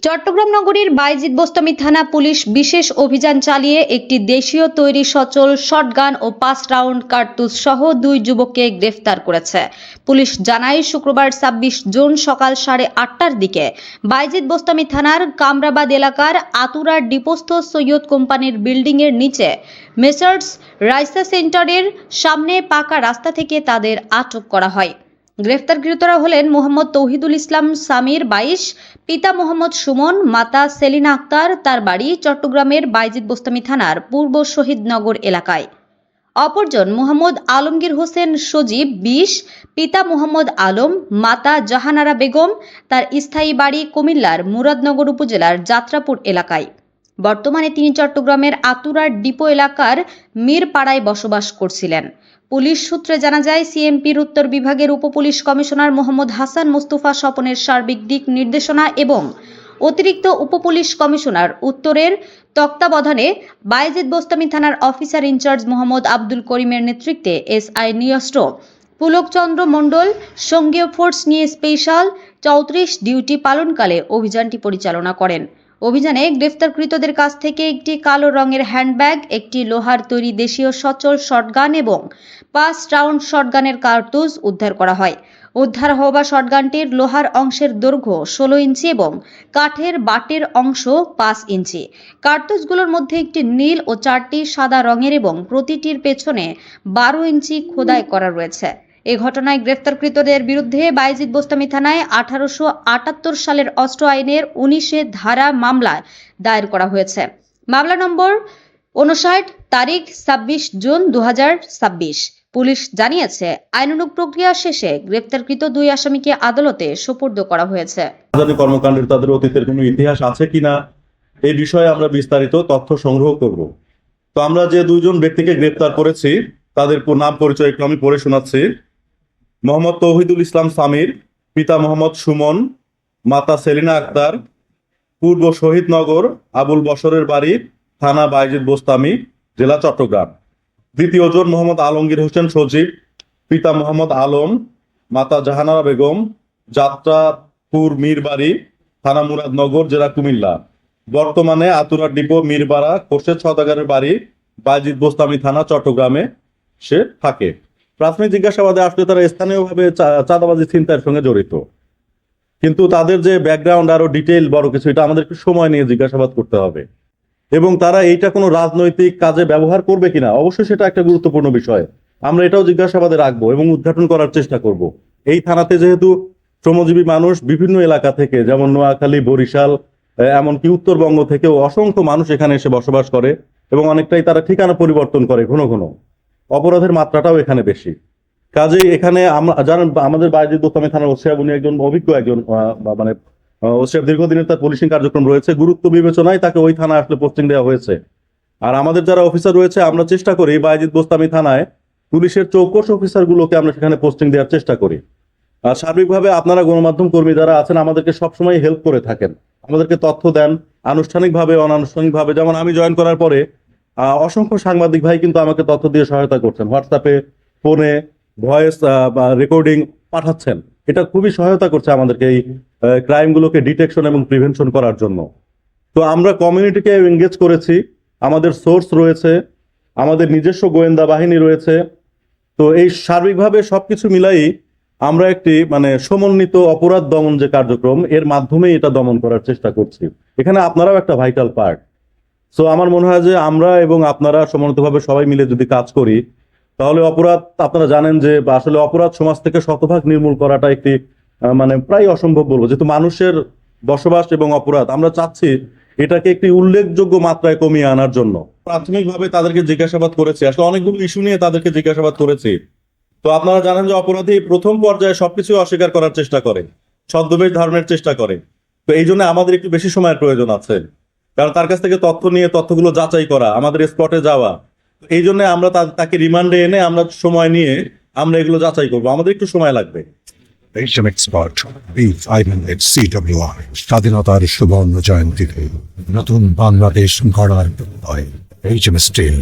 চট্টগ্রাম নগরীর বাইজিদ বোস্তামি থানা পুলিশ বিশেষ অভিযান চালিয়ে একটি দেশীয় তৈরি সচল শটগান ও ৫ রাউন্ড কার্তুজ সহ ২ যুবককে গ্রেফতার করেছে। পুলিশ জানায়, শুক্রবার ২৬ জুন সকাল ৮:৩০টার দিকে বাইজিদ বোস্তামি থানার কামরাবাদ এলাকার আতুরার ডিপোস্থ সৈয়দ কোম্পানির বিল্ডিং এর নিচে মেসার্স রাইসা সেন্টারের সামনে পাকা রাস্তা থেকে তাদের আটক করা হয়। গ্রেফতারকৃতরা হলেন মোহাম্মদ তৌহিদুল ইসলাম সামির ২২, পিতা মোহাম্মদ সুমন, মাতা সেলিনা আক্তার, তার বাড়ি চট্টগ্রামের বাইজিদ বোস্তামি থানার পূর্ব শহীদনগর এলাকায়। অপরজন মোহাম্মদ আলমগীর হোসেন সজীব ২০, পিতা মোহাম্মদ আলম, মাতা জাহানারা বেগম, তার স্থায়ী বাড়ি কুমিল্লার মুরাদনগর উপজেলার যাত্রাপুর এলাকায়। বর্তমানে তিনি চট্টগ্রামের আতুরার ডিপো এলাকার মিরপাড়ায় বসবাস করছিলেন। পুলিশ সূত্রে জানা যায়, সিএমপির উত্তর বিভাগের উপপুলিশ কমিশনার মোহাম্মদ হাসান মোস্তফা স্বপনের সার্বিক দিক নির্দেশনা এবং অতিরিক্ত উপপুলিশ কমিশনার উত্তরের তত্ত্বাবধানে বাইজিদ বোস্তামি থানার অফিসার ইনচার্জ মোহাম্মদ আব্দুল করিমের নেতৃত্বে এসআই নিয়স্ত্র পুলকচন্দ্র মণ্ডল সঙ্গীয় ফোর্স নিয়ে স্পেশাল ৩৪ ডিউটি পালনকালে অভিযানটি পরিচালনা করেন। অভিযানে গ্রেফতারকৃতদের কাছ থেকে একটি কালো রঙের হ্যান্ডব্যাগ, একটি লোহার তৈরি দেশীয় সচল শটগান এবং ৫ রাউন্ড শটগানের কার্তুজ উদ্ধার করা হয়। উদ্ধার হওয়া শটগানটির লোহার অংশের দৈর্ঘ্য ১৬ ইঞ্চি এবং কাঠের বাটের অংশ ৫ ইঞ্চি। কার্তুজগুলোর মধ্যে একটি নীল ও ৪টি সাদা রঙের এবং প্রতিটির পেছনে ১২ ইঞ্চি খোদাই করা রয়েছে। এ ঘটনায় গ্রেফতারকৃতদের বিরুদ্ধে বাইজিদ বোস্তামি থানায় ১৮৭৮ সালের অস্ত্র আইনের ১৯ ধারা মামলা দায়ের করা হয়েছে। মামলা নম্বর ৫৯, তারিখ ২৬ জুন ২০২৬। পুলিশ জানিয়েছে, আইনানুগ প্রক্রিয়া শেষে গ্রেফতারকৃত ২ আসামিকে আদালতে সোপর্দ করা হয়েছে। কর্মকাণ্ডের তাদের অতীতের কোনো ইতিহাস আছে কিনা এই বিষয়ে আমরা বিস্তারিত তথ্য সংগ্রহ করব। তো আমরা যে ২ জন ব্যক্তিকে গ্রেফতার করেছি তাদের নাম পরিচয় একটু আমি পড়ে শোনাচ্ছি। মোহাম্মদ তৌহিদুল ইসলাম সামির, পিতা মোহাম্মদ সুমন, মাতা সেলিনা আক্তার, পূর্ব শহীদনগর, আবুল বশরের বাড়ি, থানা বাইজিদ বোস্তামি, জেলা চট্টগ্রাম। দ্বিতীয় জন মোহাম্মদ আলমগীর হোসেন সজীব, পিতা মোহাম্মদ আলম, মাতা জাহানারা বেগম, যাত্রাপুর মিরবাড়ি, থানা মুরাদনগর, জেলা কুমিল্লা। বর্তমানে আতুরার ডিপো মিরপাড়া খোরশেদ সওদাগরের বাড়ি, বাইজিদ বোস্তামি থানা, চট্টগ্রামে সে থাকে। প্রাথমিক জিজ্ঞাসাবাদে আসলে তারা স্থানীয়ভাবে চাঁদাবাজি ছিনতাইয়ের সঙ্গে জড়িত, কিন্তু তাদের যে ব্যাকগ্রাউন্ড আরো ডিটেইল বড় কিছু, এটা আমাদের একটু সময় নিয়ে জিজ্ঞাসাবাদ করতে হবে। এবং তারা এইটা কোনো রাজনৈতিক কাজে ব্যবহার করবে কিনা, অবশ্যই সেটা একটা গুরুত্বপূর্ণ বিষয়। আমরা এটাও জিজ্ঞাসাবাদে রাখবো এবং উদ্ঘাটন করার চেষ্টা করব। এই থানাতে যেহেতু শ্রমজীবী মানুষ বিভিন্ন এলাকা থেকে, যেমন নোয়াখালী, বরিশাল, এমনকি উত্তরবঙ্গ থেকেও অসংখ্য মানুষ এখানে এসে বসবাস করে এবং অনেকটাই তারা ঠিকানা পরিবর্তন করে ঘন ঘন। অপরাধের মাত্রাটাও এখানে বেশি। কাজেই এখানে জানেন, আমাদের বাইজিদ বোস্তামি থানার ওসিআর, উনি একজন অভিজ্ঞ একজন মানে ওসিআর, দীর্ঘদিনের তার পুলিশিং কার্যক্রম রয়েছে। গুরুত্ব বিবেচনায় তাকে ওই থানায় আসলে পোস্টিং দেওয়া হয়েছে। আর আমাদের যারা অফিসার রয়েছে, আমরা চেষ্টা করি বাইজিদ বোস্তামি থানায় পুলিশের চৌকস অফিসার গুলোকে আমরা সেখানে পোস্টিং দেওয়ার চেষ্টা করি। আর সার্বিকভাবে আপনারা গণমাধ্যম কর্মী যারা আছেন আমাদেরকে সবসময় হেল্প করে থাকেন, আমাদেরকে তথ্য দেন আনুষ্ঠানিকভাবে অনানুষ্ঠানিকভাবে। যেমন আমি জয়েন করার পরে অসংখ্য সাংবাদিক ভাই কিন্তু আমাকে তথ্য দিয়ে সহায়তা করছেন, হোয়াটসঅ্যাপে, ফোনে ভয়েস রেকর্ডিং পাঠাচ্ছেন। এটা খুবই সহায়তা করছে আমাদেরকে এই ক্রাইমগুলোকে ডিটেকশন এবং প্রিভেনশন করার জন্য। তো আমরা কমিউনিটিকে এনগেজ করেছি, আমাদের সোর্স রয়েছে, আমাদের নিজস্ব গোয়েন্দা বাহিনী রয়েছে। তো এই সার্বিকভাবে সবকিছু মিলাই আমরা একটি মানে সমন্বিত অপরাধ দমন যে কার্যক্রম, এর মাধ্যমে এটা দমন করার চেষ্টা করছি। এখানে আপনারাও একটা ভাইটাল পার্ট। সো আমার মনে হয় যে আমরা এবং আপনারা সমন্বিতভাবে সবাই মিলে যদি কাজ করি, তাহলে অপরাধ, আপনারা জানেন যে আসলে অপরাধ সমাজ থেকে শতভাগ নির্মূল করাটা একটি মানে প্রায় অসম্ভব বলবো, যেহেতু মানুষের বসবাস এবং অপরাধ। আমরা চাচ্ছি এটাকে একটি উল্লেখযোগ্য মাত্রায় কমিয়ে আনার জন্য প্রাথমিকভাবে তাদেরকে জিজ্ঞাসাবাদ করেছি। আসলে অনেকগুলো ইস্যু নিয়ে তাদেরকে জিজ্ঞাসাবাদ করেছি। তো আপনারা জানেন যে অপরাধী প্রথম পর্যায়ে সবকিছু অস্বীকার করার চেষ্টা করে, ছদ্মবেশ ধারণের চেষ্টা করে। তো এই জন্য আমাদের একটু বেশি সময়ের প্রয়োজন আছে, কারণ তার কাছ থেকে তথ্য নিয়ে তথ্যগুলো যাচাই করা, আমাদের স্পটে যাওয়া। এই জন্য আমরা তাকে রিমান্ডে এনে আমরা সময় নিয়ে আমরা এগুলো যাচাই করবো, আমাদের একটু সময় লাগবে। এক্সপার্ট CWR স্বাধীনতার সুবর্ণ জয়ন্তীতে নতুন বাংলাদেশ গড়ার HM Steel।